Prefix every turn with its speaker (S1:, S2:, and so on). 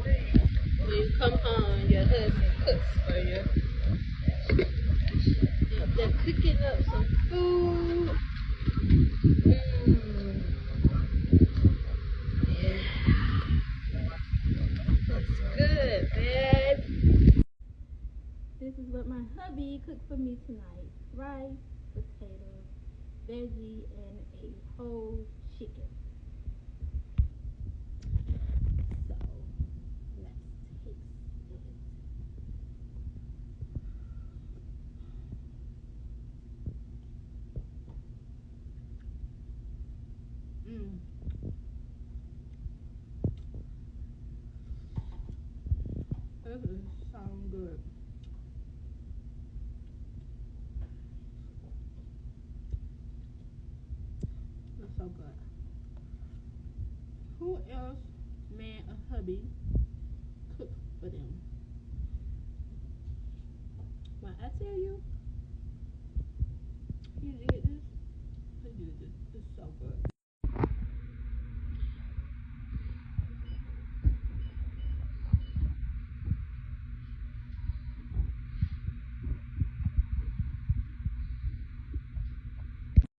S1: When you come home, your husband cooks for you. They're cooking up some food. Mm, yeah, that's good, man. This is what my hubby cooked for me tonight. Rice, potatoes, veggie, and a whole chicken. So, let's taste it. Mmm. This is so good. It's so good. Who else, man or hubby, cook for them? When I tell you, he did this, he did this. It's so good.